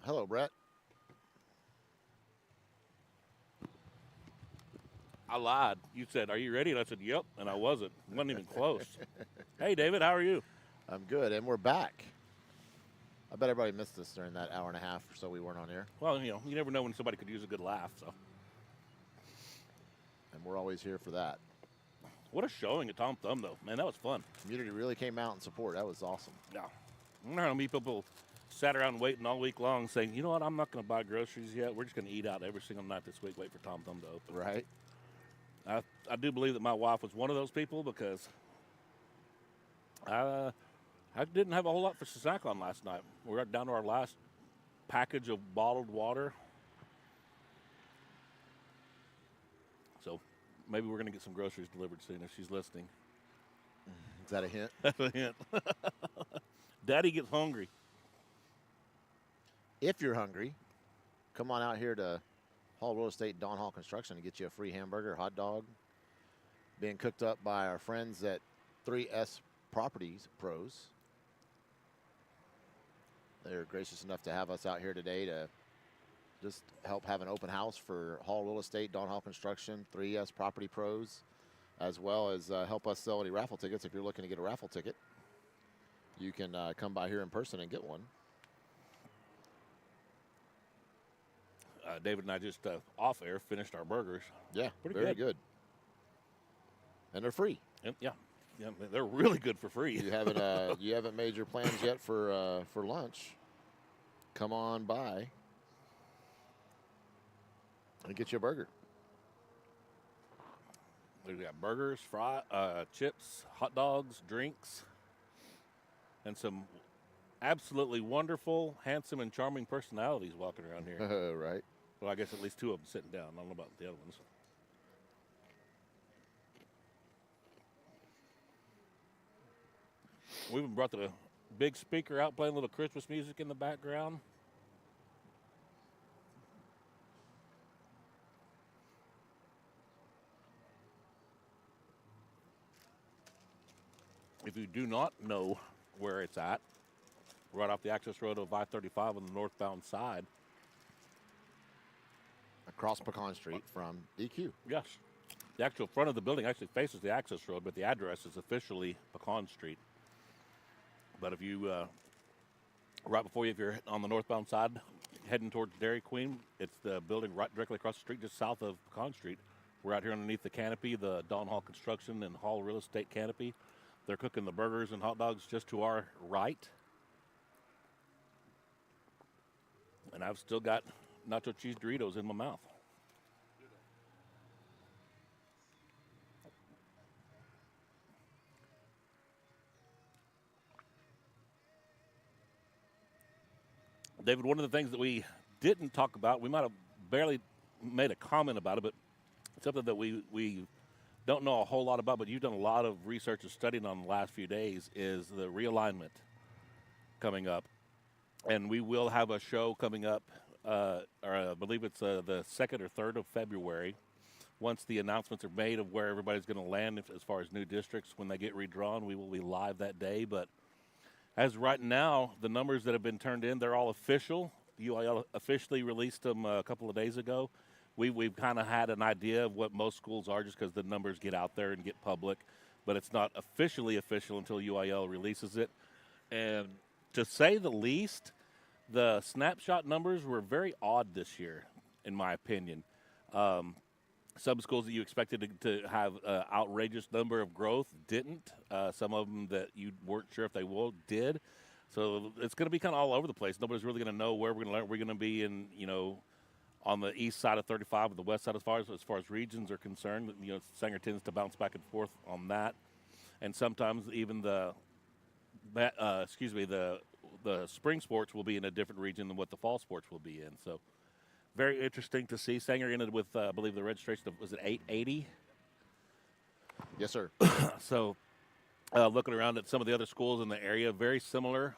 Hello, Brett. I lied. You said, "Are you ready?" And I said, "Yep," and I wasn't. Wasn't even close. Hey, David, how are you? I'm good, and we're back. I bet everybody missed us during that hour and a half or so we weren't on air, Well, you never know when somebody could use a good laugh. So, and we're always here for that. what a showing at Tom Thumb, though. Man, that was fun. Community really came out in support. That was awesome. Yeah. I don't know how many people sat around waiting all week long saying, "You know what? I'm not going to buy groceries yet. We're just going to eat out every single night this week. Wait for Tom Thumb to open." Right? I do believe that my wife was one of those people because I didn't have a whole lot for snack on last night. We were down to our last package of bottled water. So maybe we're going to get some groceries delivered soon if she's listening. Is that a hint? That's a hint. Daddy gets hungry. If you're hungry, come on out here to Hall Real Estate, Don Hall Construction, and get you a free hamburger, hot dog, being cooked up by our friends at 3S Properties Pros. They're gracious enough to have us out here today to just help have an open house for Hall Real Estate, Don Hall Construction, 3S Property Pros, as well as help us sell any raffle tickets. If you're looking to get a raffle ticket, you can come by here in person and get one. David and I just off air finished our burgers. Yeah, Pretty very good. good. And they're free. Yeah, they're really good for free. You haven't made your plans yet for lunch. Come on by and get you a burger. We got burgers, chips, hot dogs, drinks, and some absolutely wonderful, handsome, and charming personalities walking around here. Right. Well, I guess at least two of them sitting down. I don't know about the other ones. We even brought the big speaker out, playing a little Christmas music in the background. If you do not know where it's at, right off the access road of I-35 on the northbound side. Across Pecan Street from DQ. Yes. The actual front of the building actually faces the access road, but the address is officially Pecan Street. But if you, right before you, if you're on the northbound side, heading towards Dairy Queen, it's the building right directly across the street, just south of Pecan Street. We're out here underneath the canopy, the Don Hall Construction and Hall Real Estate canopy. They're cooking the burgers and hot dogs just to our right. And I've still got nacho cheese Doritos in my mouth. David, one of the things that we didn't talk about, we might have barely made a comment about it, but something that we don't know a whole lot about, but you've done a lot of research and studying on the last few days, is the realignment coming up. And we will have a show coming up, or I believe it's the 2nd or 3rd of February, once the announcements are made of where everybody's going to land as far as new districts. When they get redrawn, we will be live that day. But as right now, the numbers that have been turned in, they're all official. UIL officially released them a couple of days ago. We've kind of had an idea of what most schools are just because the numbers get out there and get public, but it's not officially official until UIL releases it. And to say the least, the snapshot numbers were very odd this year, in my opinion. Some schools that you expected to have an outrageous number of growth didn't. Some of them that you weren't sure if they will did. So it's going to be kind of all over the place. Nobody's really going to know where we're going to learn. We're going to be in, on the east side of 35 or the west side as far as regions are concerned. Sanger tends to bounce back and forth on that. And sometimes even the spring sports will be in a different region than what the fall sports will be in. So very interesting to see. Sanger ended with, I believe, the registration of, was it 880? Yes, sir. So looking around at some of the other schools in the area, very similar.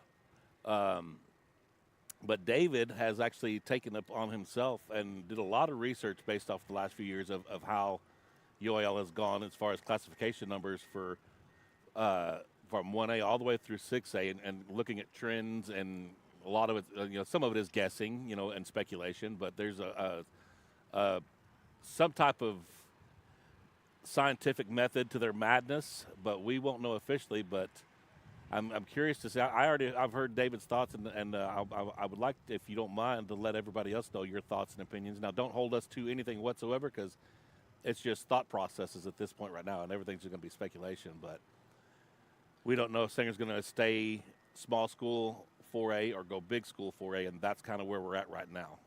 But David has actually taken up on himself and did a lot of research based off the last few years of how UIL has gone as far as classification numbers for from 1A all the way through 6A and looking at trends and a lot of it, some of it is guessing, and speculation. But there's some type of scientific method to their madness, but we won't know officially. But I'm curious to see. I've heard David's thoughts, and I would like, if you don't mind, to let everybody else know your thoughts and opinions. Now, don't hold us to anything whatsoever, because it's just thought processes at this point right now, and everything's going to be speculation. But we don't know if Singer's going to stay small school 4A or go big school 4A, and that's kind of where we're at right now.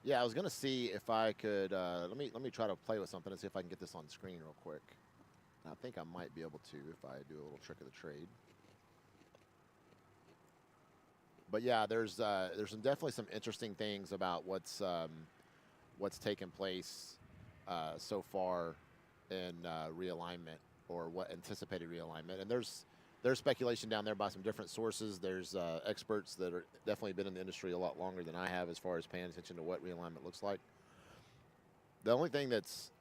Yeah, I was gonna see if I could. Let me try to play with something and see if I can get this on screen real quick. I think I might be able to if I do a little trick of the trade. But yeah, there's definitely some interesting things about what's taken place so far in realignment, or what anticipated realignment. And there's speculation down there by some different sources. There's experts that are definitely been in the industry a lot longer than I have, as far as paying attention to what realignment looks like. The only thing that's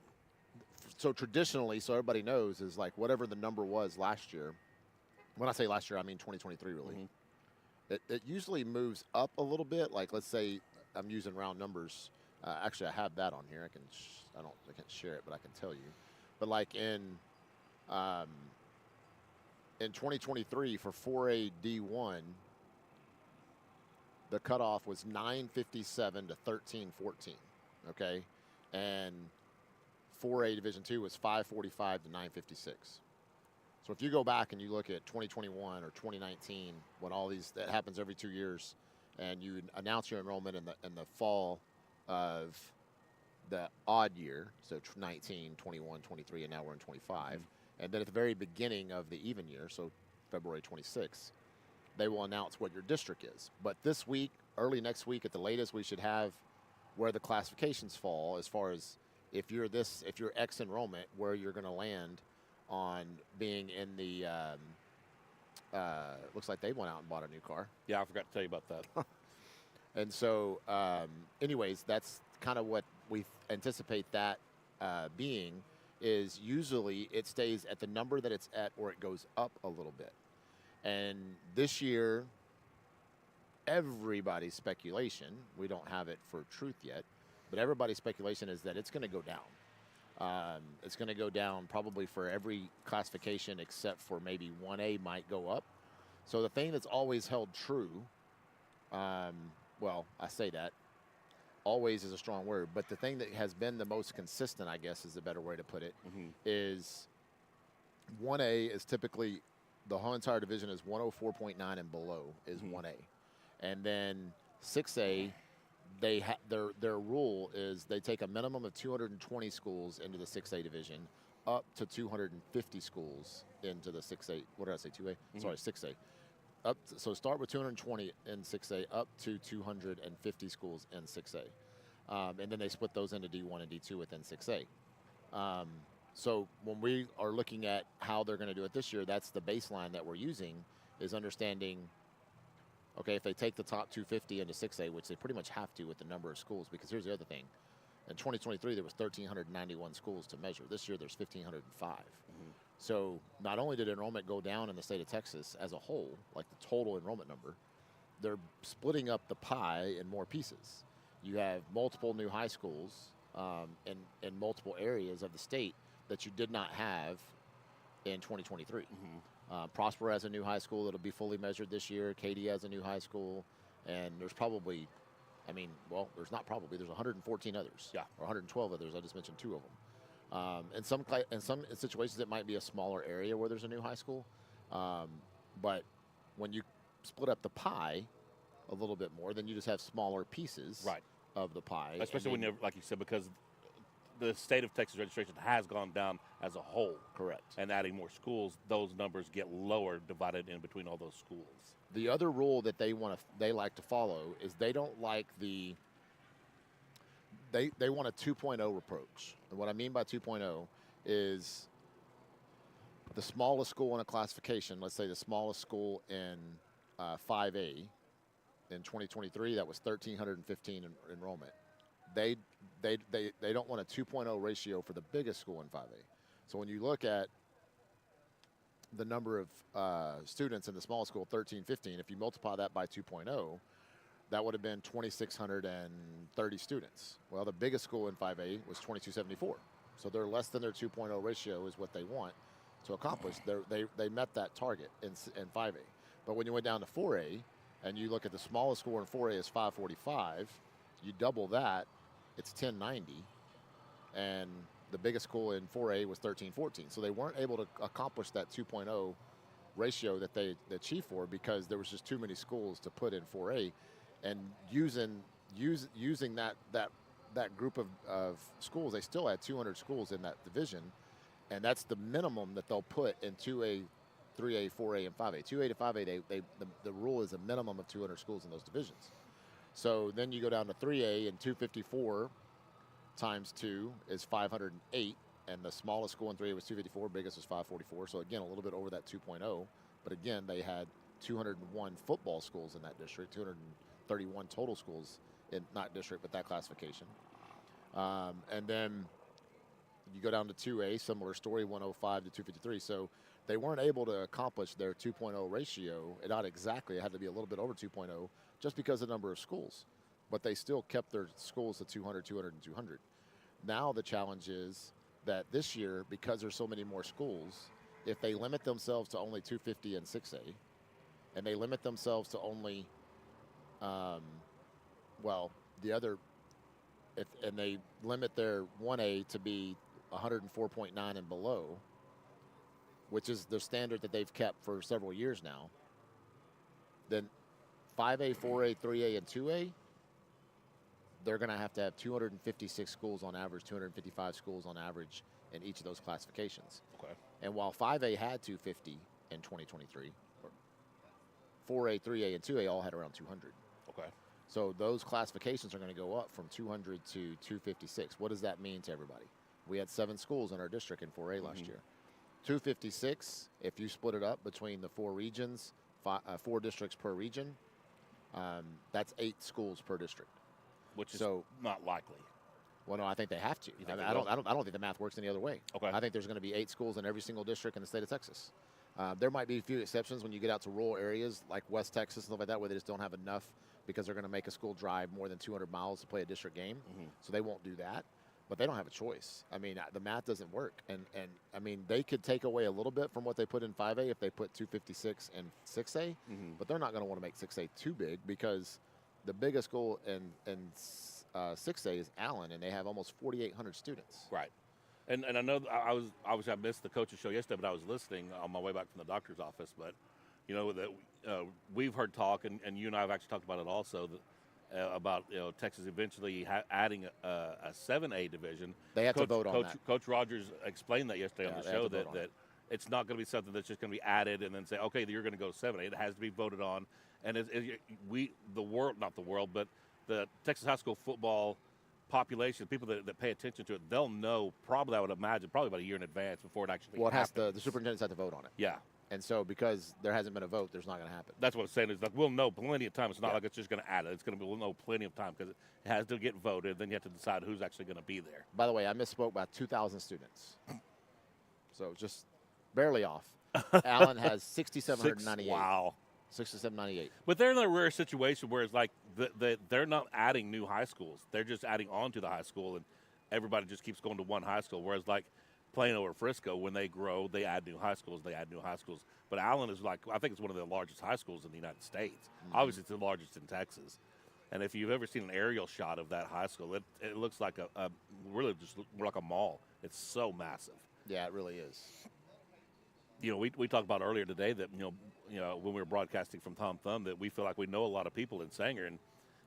so traditionally, so everybody knows, is like whatever the number was last year. When I say last year, I mean 2023, really. Mm-hmm. It usually moves up a little bit. Like, let's say I'm using round numbers. Actually, I have that on here. I can't share it, but I can tell you. But like in 2023 for 4A D1, the cutoff was 957 to 1314. Okay, and 4A Division 2 was 545 to 956. So if you go back and you look at 2021 or 2019, when all these, that happens every 2 years, and you announce your enrollment in the fall of the odd year, so 19, 21, 23, and now we're in 25, mm-hmm. and then at the very beginning of the even year, so February 26th, they will announce what your district is. But this week, early next week at the latest, we should have where the classifications fall, as far as if you're X enrollment, where you're going to land on being in the, looks like they went out and bought a new car. Yeah, I forgot to tell you about that. And so, anyways, that's kind of what we anticipate that being, is usually it stays at the number that it's at, or it goes up a little bit. And this year, everybody's speculation, we don't have it for truth yet, but everybody's speculation is that it's going to go down. It's going to go down probably for every classification except for maybe 1A might go up. So the thing that's always held true, well, I say that, always is a strong word, but the thing that has been the most consistent, I guess is a better way to put it, mm-hmm. is 1A is typically, the whole entire division is 104.9 and below is mm-hmm. 1A. And then 6A, their rule is they take a minimum of 220 schools into the 6A division, up to 250 schools into the 6A. What did I say? 2A? Mm-hmm. Sorry, 6A. So start with 220 in 6A, up to 250 schools in 6A. And then they split those into D1 and D2 within 6A. So when we are looking at how they're going to do it this year, that's the baseline that we're using, is understanding, okay, if they take the top 250 into 6A, which they pretty much have to with the number of schools, because here's the other thing. In 2023, there was 1,391 schools to measure. This year, there's 1,505. Mm-hmm. So not only did enrollment go down in the state of Texas as a whole, like the total enrollment number, they're splitting up the pie in more pieces. You have multiple new high schools in multiple areas of the state that you did not have in 2023. Mm-hmm. Prosper has a new high school that'll be fully measured this year. Katy has a new high school, and there's probably, there's 114 others, yeah, or 112 others. I just mentioned 2 of them. In some situations, it might be a smaller area where there's a new high school, but when you split up the pie a little bit more, then you just have smaller pieces, right, of the pie. Especially when, like you said, because the state of Texas registration has gone down as a whole. Correct. And adding more schools, those numbers get lower, divided in between all those schools. The other rule that they like to follow is they don't like they want a 2.0 approach. And what I mean by 2.0 is the smallest school in a classification, let's say the smallest school in 5A in 2023, that was 1,315 enrollment. They don't want a 2.0 ratio for the biggest school in 5A. So when you look at the number of students in the small school, 1315, if you multiply that by 2.0, that would have been 2,630 students. Well, the biggest school in 5A was 2,274. So they're less than their 2.0 ratio is what they want to accomplish. They met that target in 5A. But when you went down to 4A, and you look at the smallest score in 4A is 545, you double that, it's 1090. And the biggest school in 4A was 1314. So they weren't able to accomplish that 2.0 ratio that they achieved for because there was just too many schools to put in 4A. And using that group of schools, they still had 200 schools in that division, and that's the minimum that they'll put in 2A, 3A, 4A, and 5A. 2A to 5A, the rule is a minimum of 200 schools in those divisions. So then you go down to 3A, and 254 times 2 is 508, and the smallest school in 3A was 254, biggest was 544. So again, a little bit over that 2.0, but again, they had 201 football schools in that district, 231 total schools in not district, but that classification. And then you go down to 2A, similar story, 105 to 253. So they weren't able to accomplish their 2.0 ratio. Not exactly. It had to be a little bit over 2.0 just because of the number of schools. But they still kept their schools to 200, 200, and 200. Now the challenge is that this year, because there's so many more schools, if they limit themselves to only 250 and 6A, and they limit themselves to only, and they limit their 1A to be 104.9 and below, which is the standard that they've kept for several years now, then 5A, 4A, 3A, and 2A, they're going to have 256 schools on average, 255 schools on average in each of those classifications. Okay. And while 5A had 250 in 2023, 4A, 3A, and 2A all had around 200. Okay. So those classifications are going to go up from 200 to 256. What does that mean to everybody? We had 7 schools in our district in 4A last year. 256, if you split it up between the 4 regions, 4 districts per region, that's 8 schools per district. Which is not likely. Well, no, I think they have to. I don't think the math works any other way. Okay. I think there's going to be 8 schools in every single district in the state of Texas. There might be a few exceptions when you get out to rural areas like West Texas and stuff like that, where they just don't have enough because they're going to make a school drive more than 200 miles to play a district game. So they won't do that. But they don't have a choice. I mean, the math doesn't work. And I mean, they could take away a little bit from what they put in 5A if they put 256 in 6A, but they're not going to want to make 6A too big because the biggest school in 6A is Allen, and they have almost 4,800 students. Right. And I know I missed the coach's show yesterday, but I was listening on my way back from the doctor's office. But, you know, that we've heard talk, and you and I have actually talked about it also, about Texas eventually adding a 7A division. They have to vote on that. Coach Rogers explained that yesterday on the show that it's not going to be something that's just going to be added and then say, okay, you're going to go 7A. It has to be voted on. And but the Texas high school football population, people that pay attention to it, they'll know probably, I would imagine, probably about a year in advance before it actually happens. The superintendents have to vote on it. Yeah. And so because there hasn't been a vote, there's not going to happen. That's what I'm saying is, like, we'll know plenty of time. It's not like it's just going to add it. We'll know plenty of time because it has to get voted. Then you have to decide who's actually going to be there. By the way, I misspoke by 2,000 students. So just barely off. Allen has 6,798. Wow. 6,798. But they're in a rare situation where it's like they're not adding new high schools. They're just adding on to the high school, and everybody just keeps going to one high school. Whereas, like, Plano or Frisco, when they grow, they add new high schools. But Allen is I think it's one of the largest high schools in the United States. Obviously, it's the largest in Texas. And if you've ever seen an aerial shot of that high school, it looks like really just like a mall. It's so massive. Yeah, it really is. You know, we talked about earlier today that, you know, when we were broadcasting from Tom Thumb, that we feel like we know a lot of people in Sanger,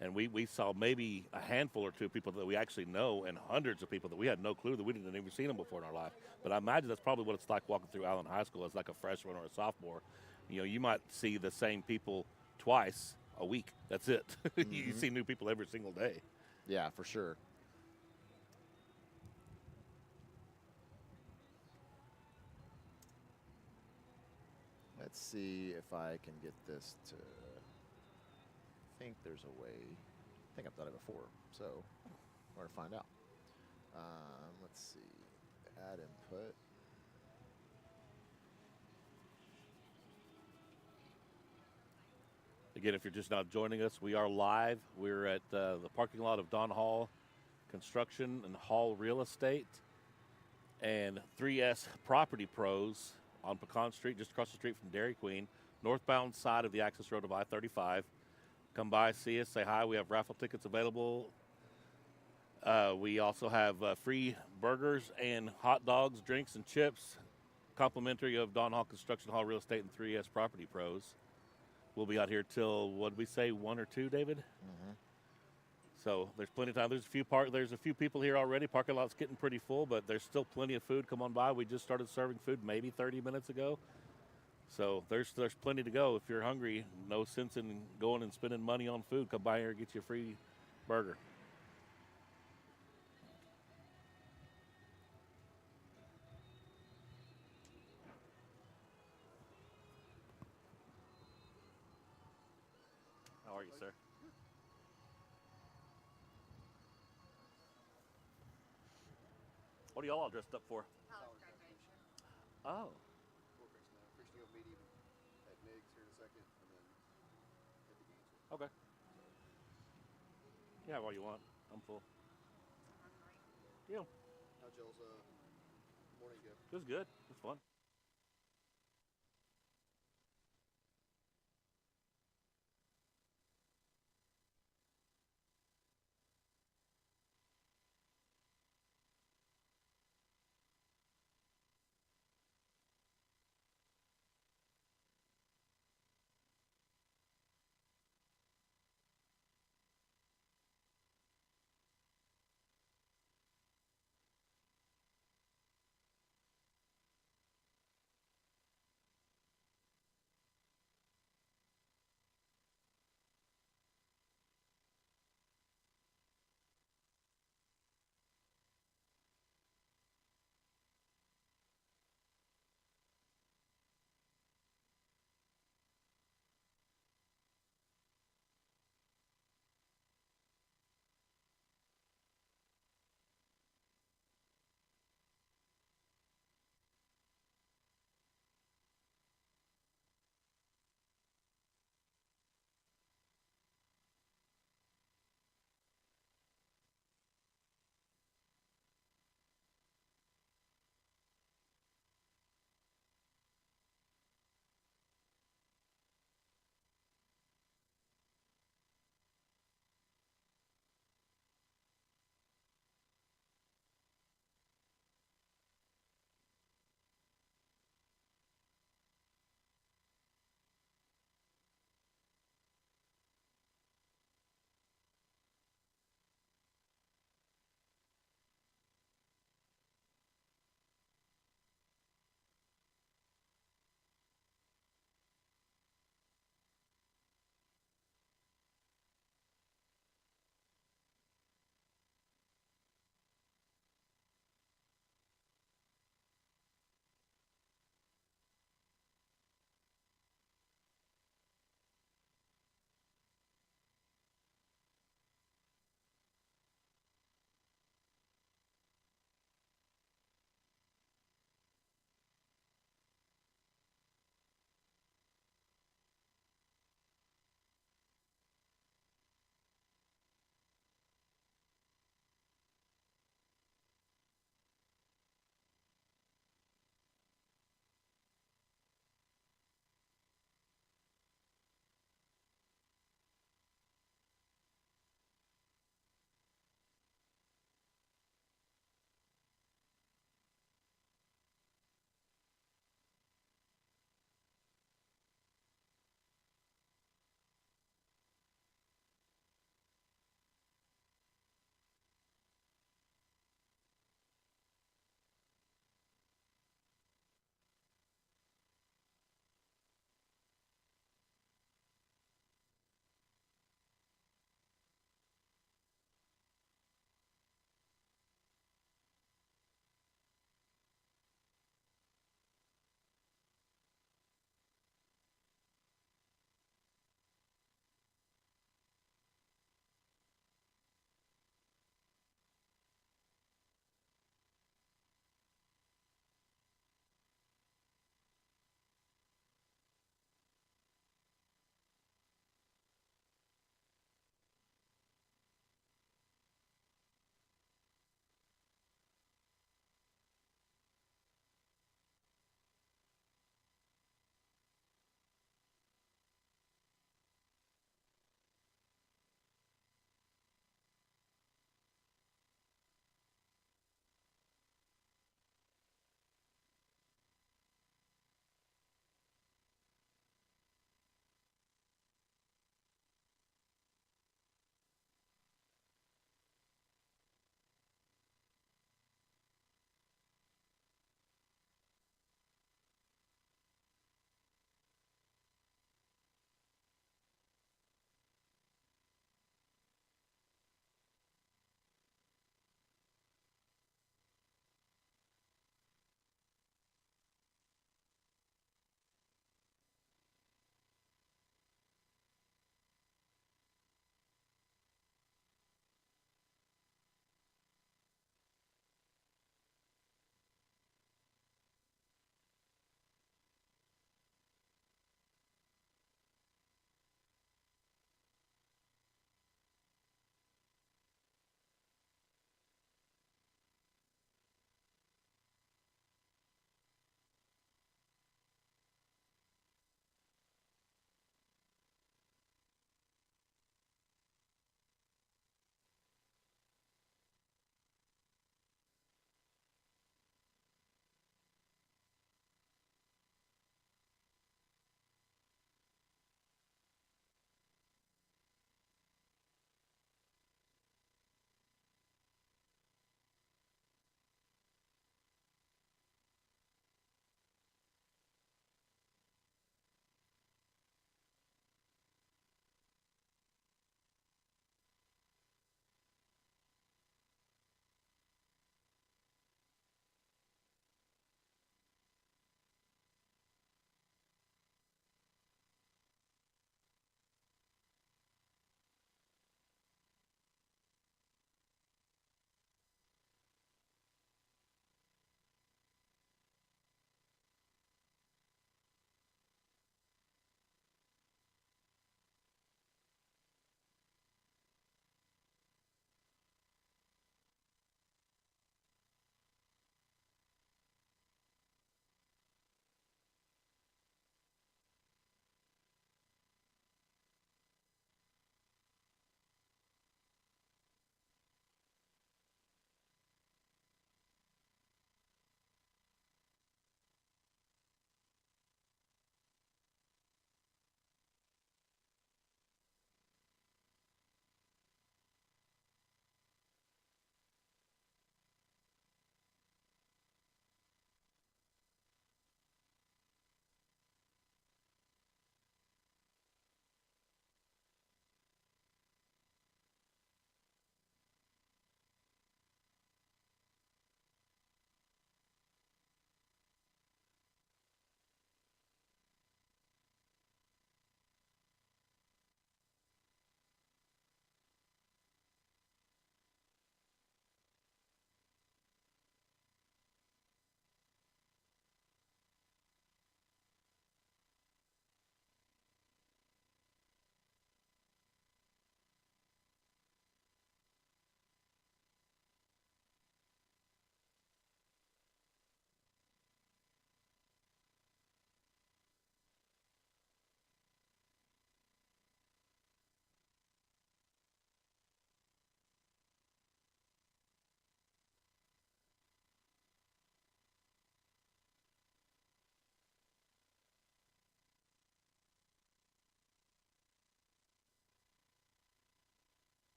and we saw maybe a handful or two of people that we actually know, and hundreds of people that we had no clue that we didn't even seen them before in our life. But I imagine that's probably what it's like walking through Allen High School as like a freshman or a sophomore. You know, you might see the same people twice a week. That's it. You see new people every single day. Yeah, for sure. Let's see if I can get this to. I think there's a way. I think I've done it before, so we're going to find out. Let's see. Add input. Again, if you're just now joining us, we are live. We're at the parking lot of Don Hall Construction and Hall Real Estate and 3S Property Pros on Pecan Street, just across the street from Dairy Queen, northbound side of the access road of I-35. Come by, see us, say hi. We have raffle tickets available. We also have free burgers and hot dogs, drinks, and chips, complimentary of Don Hall Construction, Hall Real Estate, and 3S Property Pros. We'll be out here till, what did we say, 1 or 2, David? Mm-hmm. So there's plenty of time. There's a few people here already. Parking lot's getting pretty full, but there's still plenty of food. Come on by. We just started serving food maybe 30 minutes ago. So there's plenty to go. If you're hungry, no sense in going and spending money on food. Come by here and get you a free burger. How are you, sir? What are y'all all dressed up for? Oh. Fishing up medium at Nick's here in a second, and then hit the games. Okay. Yeah, what you want. I'm full. Yeah. How Jill's morning go? It was good. It was fun.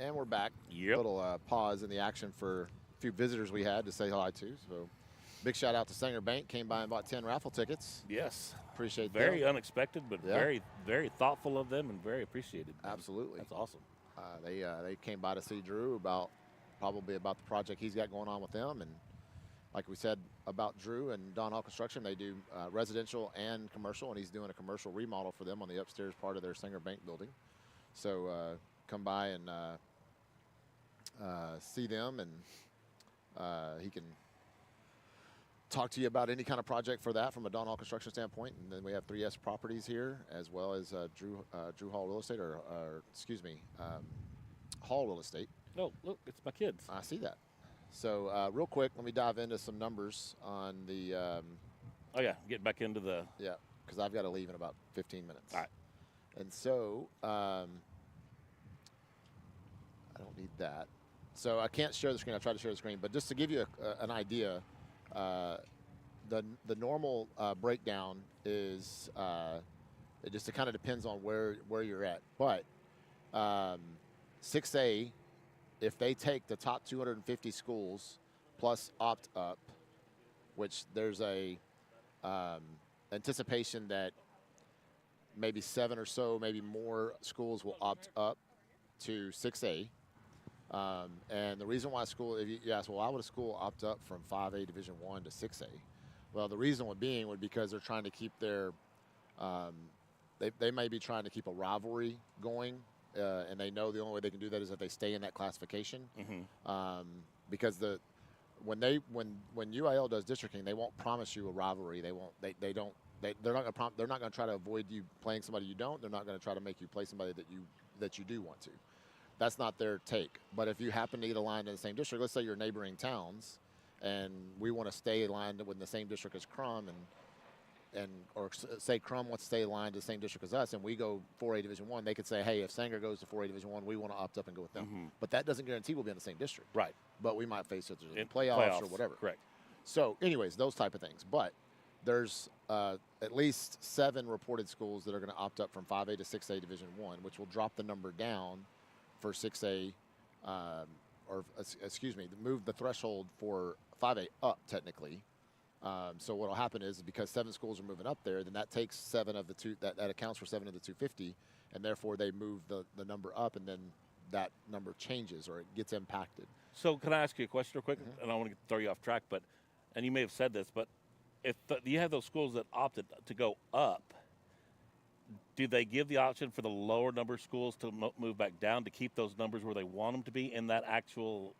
And we're back. Yep. Little pause in the action for a few visitors we had to say hi to. So big shout out to Sanger Bank. Came by and bought 10 raffle tickets. Yes. Appreciate Very them. unexpected, but Yeah. very, very thoughtful of them and very appreciated. Absolutely. That's awesome. They came by to see Drew probably about the project he's got going on with them. And like we said about Drew and Don Hall Construction, they do residential and commercial, and he's doing a commercial remodel for them on the upstairs part of their Sanger Bank building. So come by and see them, and he can talk to you about any kind of project for that from a Don Hall Construction standpoint. And then we have 3S Properties here, as well as Drew Hall Real Estate, Hall Real Estate. Oh, look, it's my kids. I see that. So real quick, let me dive into some numbers on the Oh, yeah, get back into the... yeah, because I've got to leave in about 15 minutes. All right. And so I don't need that. So I can't share the screen. I tried to share the screen, but just to give you an idea, the normal breakdown is it just kind of depends on where you're at. But 6A, if they take the top 250 schools plus opt up, which there's a anticipation that maybe 7 or so, maybe more schools will opt up to 6A. And the reason why if you ask, well, why would a school opt up from 5A Division I to 6A? Well, the reason would be because they're trying to keep their, they may be trying to keep a rivalry going, and they know the only way they can do that is if they stay in that classification. Mm-hmm. Because when UIL does districting, they won't promise you a rivalry. They're not going to try to avoid you playing somebody you don't. They're not going to try to make you play somebody that you do want to. That's not their take. But if you happen to get aligned in the same district, let's say you're neighboring towns, and we want to stay aligned with the same district as Crum, or say Crum wants to stay aligned to the same district as us, and we go 4A Division I, they could say, hey, if Sanger goes to 4A Division I, we want to opt up and go with them. Mm-hmm. But that doesn't guarantee we'll be in the same district. Right. But we might face it in In playoffs or whatever. Correct. So, anyways, those type of things. But there's at least 7 reported schools that are going to opt up from 5A to 6A Division I, which will drop the number down for 6A, move the threshold for 5A up technically. So what will happen is because 7 schools are moving up there, then that takes 7 of the that accounts for 7 of the 250, and therefore they move the number up, and then that number changes or it gets impacted. So can I ask you a question real quick? Mm-hmm. And I don't want to throw you off track, and you may have said this, but if you have those schools that opted to go up, do they give the option for the lower number of schools to move back down to keep those numbers where they want them to be in that actual,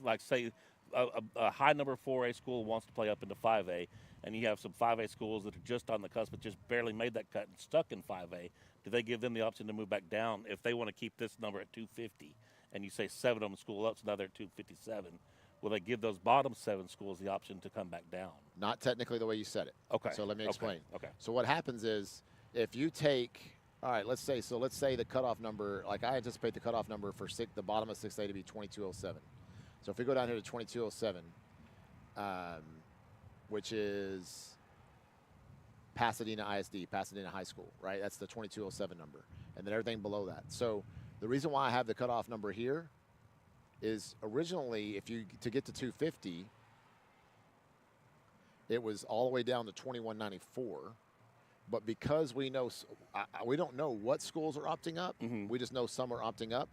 like say a high number 4A school wants to play up into 5A, and you have some 5A schools that are just on the cusp but just barely made that cut and stuck in 5A, do they give them the option to move back down if they want to keep this number at 250 and you say 7 of them school up, so now they're at 257? Will they give those bottom 7 schools the option to come back down? Not technically the way you said it. Okay. So let me explain. Okay. So what happens is if you take, all right, let's say the cutoff number, like I anticipate the cutoff number for the bottom of 6A to be 2207. So if we go down here to 2207, which is Pasadena ISD, Pasadena High School, right? That's the 2207 number. And then everything below that. So the reason why I have the cutoff number here is originally to get to 250, it was all the way down to 2194. But because we don't know what schools are opting up, Mm-hmm. we just know some are opting up.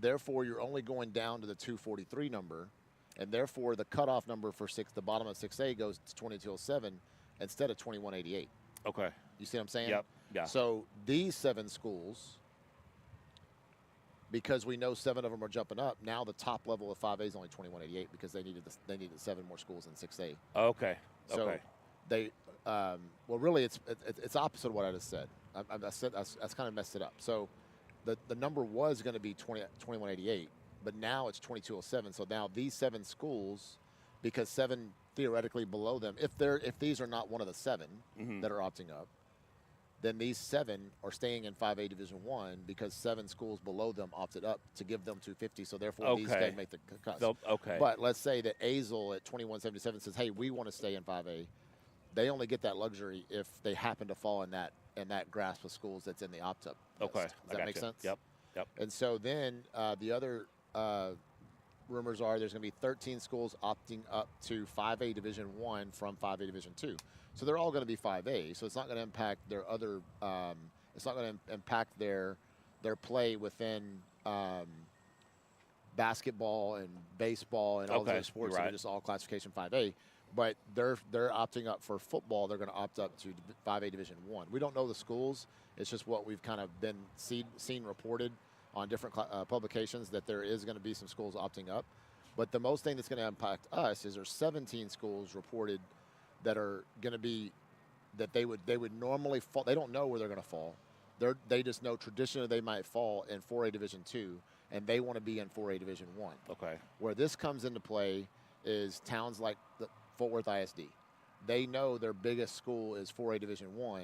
Therefore, you're only going down to the 243 number, and therefore the cutoff number for the bottom of 6A goes to 2207 instead of 2188. Okay. You see what I'm saying? Yep. Yeah. So these 7 schools, because we know 7 of them are jumping up, now the top level of 5A is only 2188 because they needed 7 more schools in 6A. Okay. So okay. they, well, really, it's opposite of what I just said. I kind of messed it up. So the number was going to be 2188, but now it's 2207. So now these 7 schools, because 7 theoretically below them, if these are not one of the 7 Mm-hmm. that are opting up, then these 7 are staying in 5A Division I because 7 schools below them opted up to give them 250. So therefore, these Okay. can make the cuts. So, okay. But let's say that Azle at 2177 says, "Hey, we want to stay in 5A." They only get that luxury if they happen to fall in that grasp of schools that's in the opt-up list. Okay. Does that make sense? Yep. And so then the other rumors are there's going to be 13 schools opting up to 5A Division 1 from 5A Division 2. So they're all going to be 5A. So it's not going to impact their other. It's not going to impact their play within basketball and baseball and all Okay, those sports you're that are right. just all classification 5A. But they're opting up for football. They're going to opt up to 5A Division 1. We don't know the schools. It's just what we've kind of been seen reported on different publications that there is going to be some schools opting up. But the most thing that's going to impact us is there's 17 schools reported that are going to be that they would normally fall. They don't know where they're going to fall. They just know traditionally they might fall in 4A Division 2, and they want to be in 4A Division 1. Okay. Where this comes into play is towns like the Fort Worth ISD. They know their biggest school is 4A Division 1,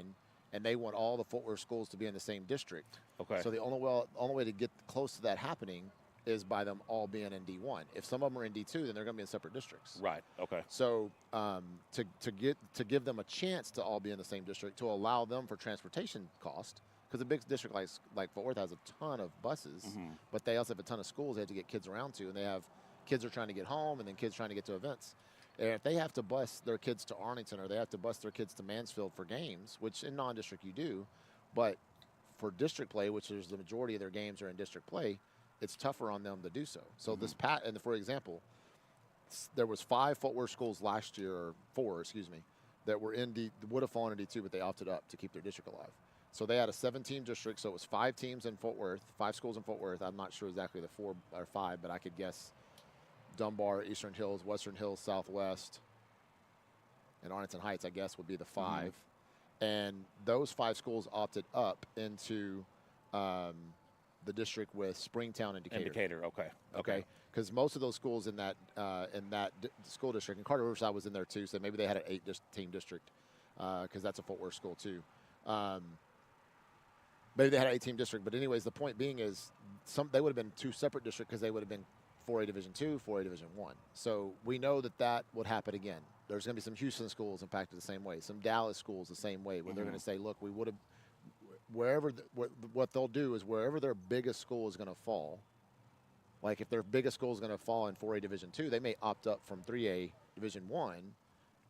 and they want all the Fort Worth schools to be in the same district. Okay. So the only way to get close to that happening is by them all being in D1. If some of them are in D2, then they're going to be in separate districts. Right. Okay. So to give them a chance to all be in the same district, to allow them for transportation cost, because a big district like Fort Worth has a ton of buses, but they also have a ton of schools they have to get kids around to, and they have kids are trying to get home and then kids trying to get to events. And if they have to bus their kids to Arlington or they have to bus their kids to Mansfield for games, which in non-district you do, but for district play, which is the majority of their games are in district play, it's tougher on them to do so. So for example, there was 5 Fort Worth schools last year, or 4, excuse me, that were would have fallen in D2, but they opted up to keep their district alive. So they had a 7-team district, so it was 5 teams in Fort Worth, 5 schools in Fort Worth. I'm not sure exactly the 4 or 5, but I could guess Dunbar, Eastern Hills, Western Hills, Southwest, and Arlington Heights, I guess, would be the 5. And those 5 schools opted up into the district with Springtown and Decatur. Decatur. Okay. Okay, because most of those schools in that school district, and Carter Riverside was in there too, so maybe they had an 8-team district because that's a Fort Worth school too. Maybe they had an 8-team district, but anyways, the point being is they would have been 2 separate districts because they would have been 4A Division 2, 4A Division 1. So we know that would happen again. There's going to be some Houston schools impacted the same way, some Dallas schools the same way, where they're going to say, look, we would have, what they'll do is wherever their biggest school is going to fall, like if their biggest school is going to fall in 4A Division 2, they may opt up from 3A Division 1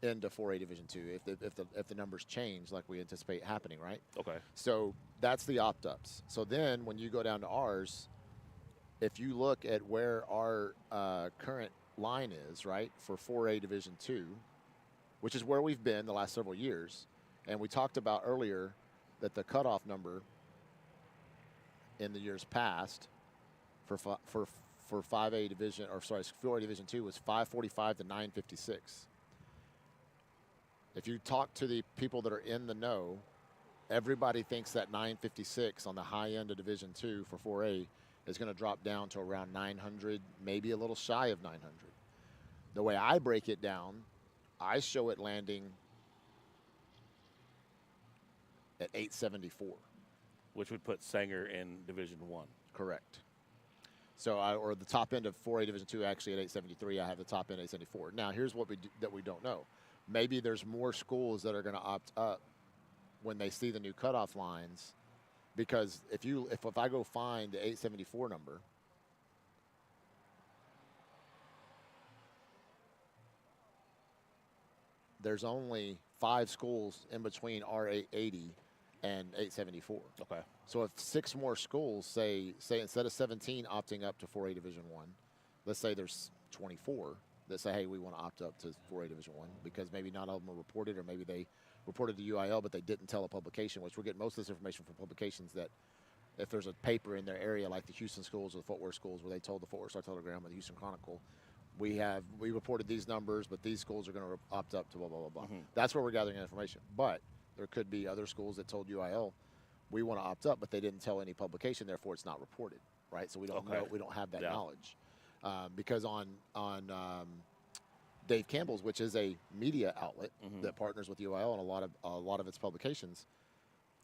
into 4A Division 2 if the numbers change like we anticipate happening, right? Okay. So that's the opt-ups. So then when you go down to ours, if you look at where our current line is, right, for 4A Division 2, which is where we've been the last several years, and we talked about earlier that the cutoff number in the years past for 5A Division, or sorry, 4A Division 2 was 545 to 956. If you talk to the people that are in the know, everybody thinks that 956 on the high end of Division 2 for 4A is going to drop down to around 900, maybe a little shy of 900. The way I break it down, I show it landing at 874. Which would put Sanger in Division 1. Correct. So, or the top end of 4A Division 2 actually at 873. I have the top end at 874. Now, here's what we don't know. Maybe there's more schools that are going to opt up when they see the new cutoff lines, because if I go find the 874 number, there's only 5 schools in between our 880 and 874. Okay. So if 6 more schools say instead of 17 opting up to 4A Division 1, let's say there's 24 that say, hey, we want to opt up to 4A Division 1 because maybe not all of them are reported, or maybe they reported to UIL but they didn't tell a publication, which we're getting most of this information from publications that if there's a paper in their area like the Houston schools or the Fort Worth schools where they told the Fort Worth Star-Telegram or the Houston Chronicle, we reported these numbers, but these schools are going to opt up to blah, blah, blah, blah. That's where we're gathering information. But there could be other schools that told UIL, we want to opt up, but they didn't tell any publication, therefore it's not reported, right? So we don't know, we don't have that knowledge. Because on Dave Campbell's, which is a media outlet that partners with UIL and a lot of its publications,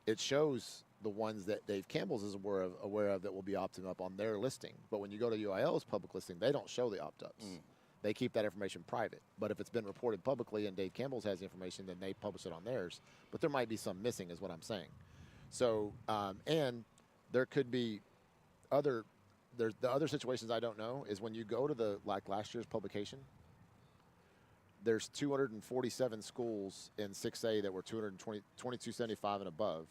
it shows the ones that Dave Campbell's is aware of that will be opting up on their listing. But when you go to UIL's public listing, they don't show the opt-ups. They keep that information private. But if it's been reported publicly and Dave Campbell's has the information, then they publish it on theirs. But there might be some missing is what I'm saying. So, and there could be there's the other situations I don't know is when you go to the like last year's publication. There's 247 schools in 6A that were 2275 and above,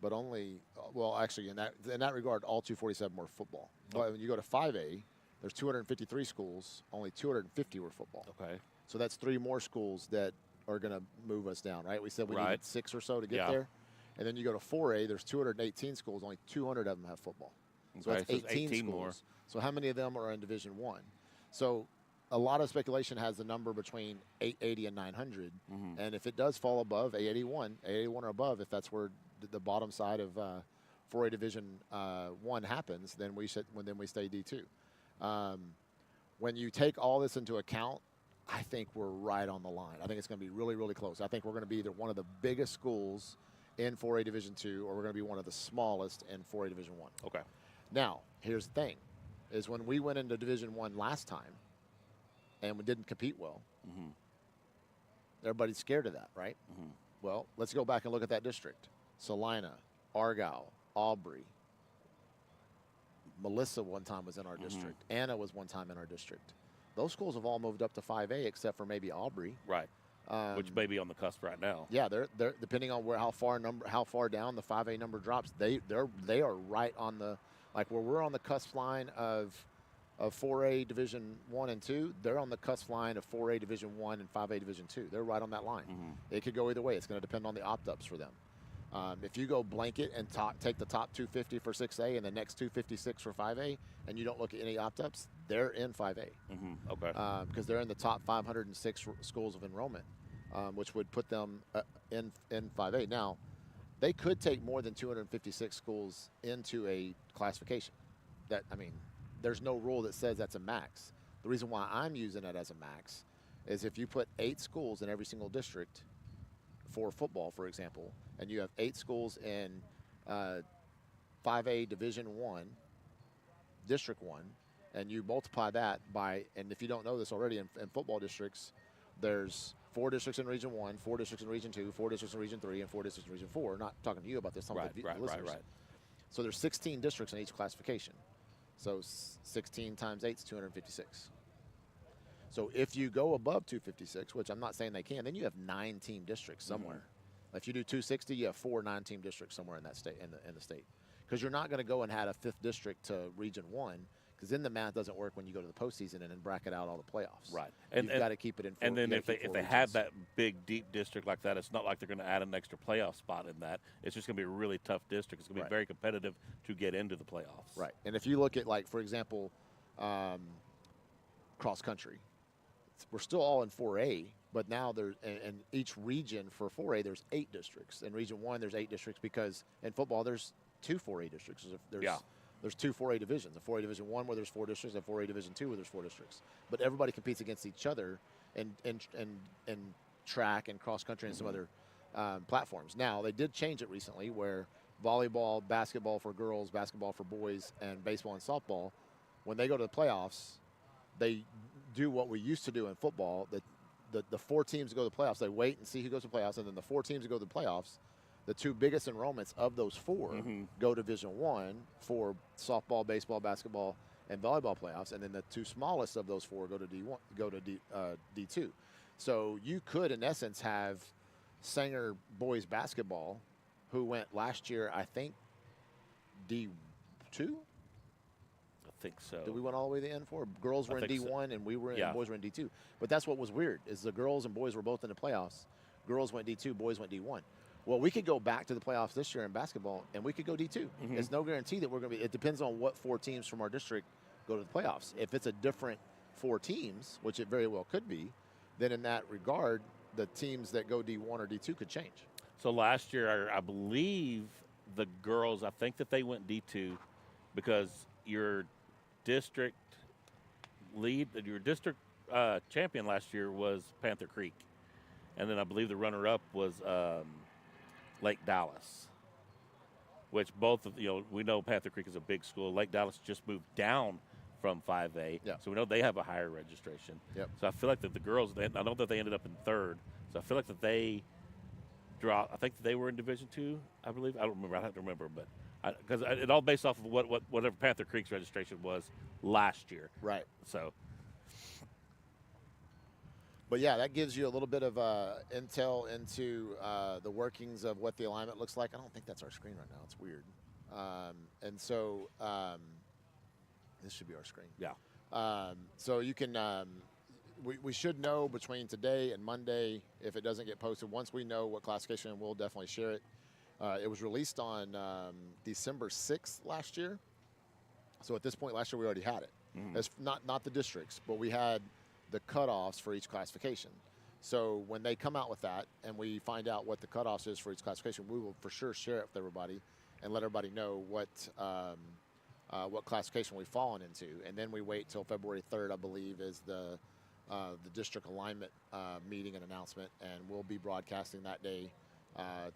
but only, well, actually in that regard, all 247 were football. But when you go to 5A, there's 253 schools, only 250 were football. Okay. So that's 3 more schools that are going to move us down, right? We said we Right. needed 6 or so to get there. And then you go to 4A, there's 218 schools, only 200 of them have football. So Okay, that's 18 schools. more. So how many of them are in Division 1? So a lot of speculation has the number between 880 and 900. And if it does fall above 881 or above, if that's where the bottom side of 4A Division 1 happens, then we stay D2. When you take all this into account, I think we're right on the line. I think it's going to be really, really close. I think we're going to be either one of the biggest schools in 4A Division 2 or we're going to be one of the smallest in 4A Division 1. Okay. Now, here's the thing, is when we went into Division 1 last time and we didn't compete well, everybody's scared of that, right? Well, let's go back and look at that district. Salina, Argyle, Aubrey. Melissa one time was in our district. Anna was one time in our district. Those schools have all moved up to 5A except for maybe Aubrey. Right. Which may be on the cusp right now. Yeah, they're depending on how far down the 5A number drops, they are right on the, like where we're on the cusp line of 4A Division 1 and 2, they're on the cusp line of 4A Division 1 and 5A Division 2. They're right on that line. It could go either way. It's going to depend on the opt-ups for them. If you go blanket and take the top 250 for 6A and the next 256 for 5A, and you don't look at any opt-ups, they're in 5A. Okay. Because they're in the top 506 schools of enrollment, which would put them in 5A. Now, they could take more than 256 schools into a classification. There's no rule that says that's a max. The reason why I'm using it as a max is if you put 8 schools in every single district for football, for example, and you have 8 schools in 5A Division 1, District 1, and you multiply that by, and if you don't know this already, in football districts, there's 4 districts in Region 1, 4 districts in Region 2, 4 districts in Region 3, and 4 districts in Region 4. Not talking to you about this, talking to the listeners. Right. So there's 16 districts in each classification. So 16 times 8 is 256. So if you go above 256, which I'm not saying they can, then you have 9-team districts somewhere. If you do 260, you have 4 9-team districts somewhere in that state, in the state, because you're not going to go and add a 5th district to Region 1, because then the math doesn't work when you go to the postseason and then bracket out all the playoffs. Right. And you've got to keep it in 4. And then if they have that big deep district like that, it's not like they're going to add an extra playoff spot in that. It's just going to be a really tough district. It's going to be very competitive to get into the playoffs. Right. And if you look at, like, for example, cross country, we're still all in 4A, but now there's, in each region for 4A, there's 8 districts. In Region 1, there's 8 districts because in football, there's 2 4A districts. There's 2 4A divisions, a 4A Division 1 where there's 4 districts, and 4A Division 2 where there's 4 districts. But everybody competes against each other in track and cross country and some other platforms. Now, they did change it recently where volleyball, basketball for girls, basketball for boys, and baseball and softball, when they go to the playoffs, they do what we used to do in football. The 4 teams that go to the playoffs, they wait and see who goes to the playoffs, and then the 4 teams that go to the playoffs, the 2 biggest enrollments of those 4 go to Division 1 for softball, baseball, basketball, and volleyball playoffs, and then the 2 smallest of those 4 go to D2. So you could, in essence, have Sanger boys basketball, who went last year, I think, D2. I think so. Did we went all the way to the end for? Girls were in D1 and we were in, boys were in D2. But that's what was weird, is the girls and boys were both in the playoffs. Girls went D2, boys went D1. Well, we could go back to the playoffs this year in basketball, and we could go D2. It's no guarantee that we're going to be – it depends on what 4 teams from our district go to the playoffs. If it's a different 4 teams, which it very well could be, then in that regard, the teams that go D1 or D2 could change. So last year, I believe the girls, I think that they went D2 because your district champion last year was Panther Creek. And then I believe the runner-up was Lake Dallas, which both of, we know Panther Creek is a big school. Lake Dallas just moved down from 5A, so we know they have a higher registration. So I feel like that the girls, I know that they ended up in 3rd, so I feel like that they dropped. I think that they were in Division 2, I believe. I don't remember. I have to remember, but Because it all based off of whatever Panther Creek's registration was last year. Right. So. But yeah, that gives you a little bit of intel into the workings of what the alignment looks like. I don't think that's our screen right now. It's weird. And so this should be our screen. Yeah. So you can, we should know between today and Monday if it doesn't get posted. Once we know what classification, we'll definitely share it. It was released on December 6th last year. So at this point last year, we already had it. It's not the districts, but we had the cutoffs for each classification. So when they come out with that and we find out what the cutoffs is for each classification, we will for sure share it with everybody and let everybody know what classification we've fallen into. And then we wait till February 3rd, I believe, is the district alignment meeting and announcement, and we'll be broadcasting that day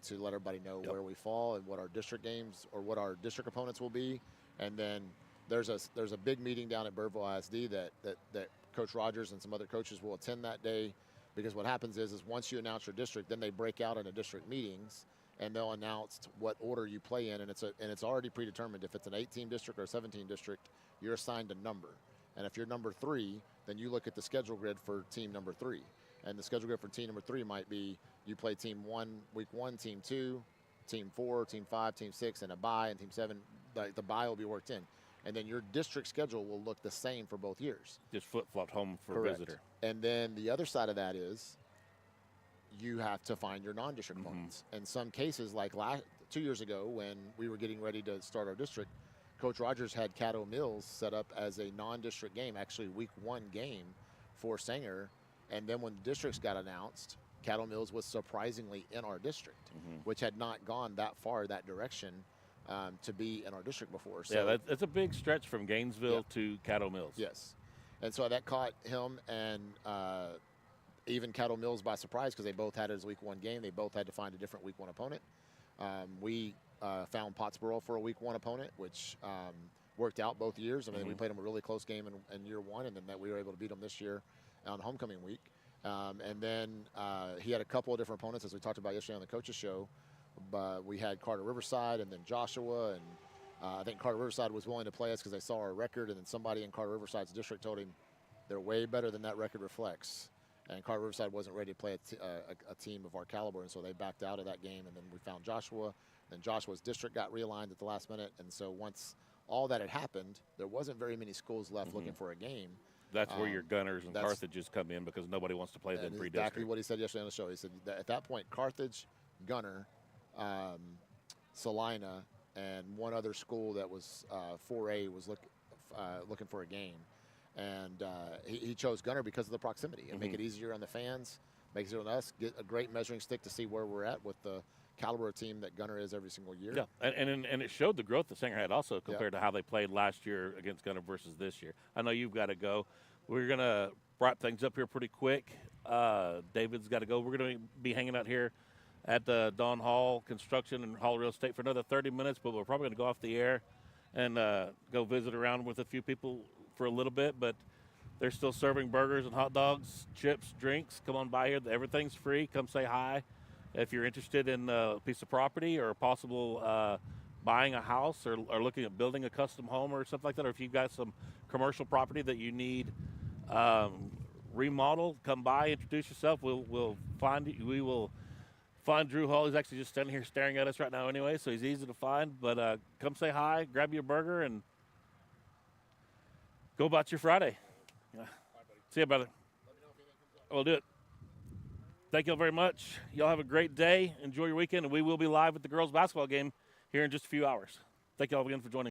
to let everybody know where we fall and what our district games or what our district opponents will be. And then there's a big meeting down at Burville ISD that Coach Rogers and some other coaches will attend that day, because what happens is once you announce your district, then they break out into district meetings and they'll announce what order you play in, and it's already predetermined. If it's an 8-team district or a 17 district, you're assigned a number. And if you're number 3, then you look at the schedule grid for team number 3. And the schedule grid for team number 3 might be you play team 1 week 1, team 2, team 4, team 5, team 6, and a bye, and team 7. The bye will be worked in. And then your district schedule will look the same for both years. Just flip-flopped home for Correct. a visitor. And then the other side of that is you have to find your non-district opponents. In some cases, like 2 years ago when we were getting ready to start our district, Coach Rogers had Caddo Mills set up as a non-district game, actually week 1 game for Sanger. And then when the districts got announced, Caddo Mills was surprisingly in our district, which had not gone that far that direction to be in our district before. So, yeah, that's a big stretch from Gainesville to Caddo Mills. Yes. And so that caught him and even Caddo Mills by surprise, because they both had it as a week 1 game. They both had to find a different week 1 opponent. We found Pottsboro for a week 1 opponent, which worked out both years. I mean, we played them a really close game in year 1, and then we were able to beat them this year on homecoming week. And then he had a couple of different opponents, as we talked about yesterday on the coaches show. But we had Carter Riverside and then Joshua, and I think Carter Riverside was willing to play us because they saw our record, and then somebody in Carter Riverside's district told him they're way better than that record reflects. And Carter Riverside wasn't ready to play a team of our caliber, and so they backed out of that game. And then we found Joshua, and Joshua's district got realigned at the last minute. And so once all that had happened, there wasn't very many schools left looking for a game. That's where your Gunners and Carthages come in, because nobody wants to play them pre-district. Exactly what he said yesterday on the show. He said that at that point, Carthage, Gunner, Salina, and one other school that was 4A was looking for a game. And he chose Gunner because of the proximity and make it easier on the fans, make it easier on us, get a great measuring stick to see where we're at with the caliber of team that Gunner is every single year. Yeah, and it showed the growth that Sanger had also compared to how they played last year against Gunner versus this year. I know you've got to go. We're going to wrap things up here pretty quick. David's got to go. We're going to be hanging out here at the Don Hall Construction and Hall Real Estate for another 30 minutes, but we're probably going to go off the air and go visit around with a few people for a little bit. But they're still serving burgers and hot dogs, chips, drinks. Come on by here. Everything's free. Come say hi. If you're interested in a piece of property or possible buying a house or looking at building a custom home or something like that, or if you've got some commercial property that you need remodeled, come by, introduce yourself. We'll find you. We will find Drew Hall. He's actually just standing here staring at us right now anyway, so he's easy to find. But come say hi, grab you a burger, and go about your Friday. Yeah. See you, brother. We'll do it. Thank you all very much. Y'all have a great day. Enjoy your weekend, and we will be live at the girls' basketball game here in just a few hours. Thank you all again for joining.